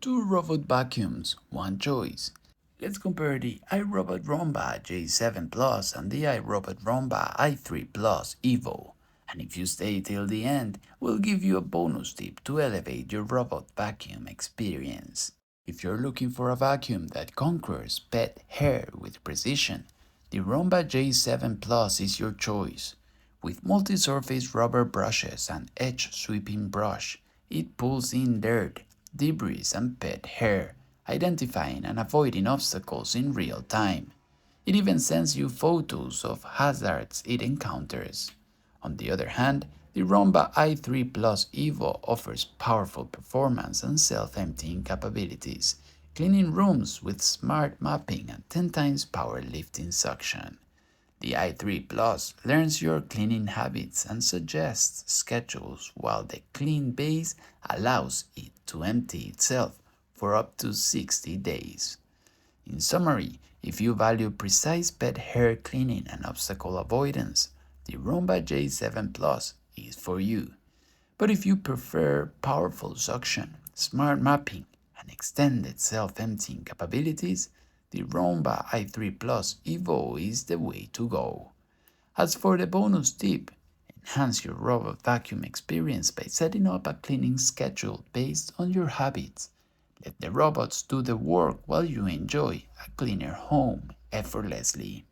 Two robot vacuums, one choice. Let's compare the iRobot Roomba J7 Plus and the iRobot Roomba i3 Plus Evo. And if you stay till the end, we'll give you a bonus tip to elevate your robot vacuum experience. If you're looking for a vacuum that conquers pet hair with precision, the Roomba J7 Plus is your choice. With multi-surface rubber brushes and edge sweeping brush, it pulls in dirt, debris and pet hair, identifying and avoiding obstacles in real time. It even sends you photos of hazards it encounters. On the other hand, the Roomba i3 Plus Evo offers powerful performance and self-emptying capabilities, cleaning rooms with smart mapping and 10 times power lifting suction. The i3 Plus learns your cleaning habits and suggests schedules, while the Clean Base allows it to empty itself for up to 60 days. In summary, if you value precise pet hair cleaning and obstacle avoidance, the Roomba J7 Plus is for you. But if you prefer powerful suction, smart mapping, and extended self-emptying capabilities, the Roomba i3 Plus Evo is the way to go. As for the bonus tip, enhance your robot vacuum experience by setting up a cleaning schedule based on your habits. Let the robots do the work while you enjoy a cleaner home effortlessly.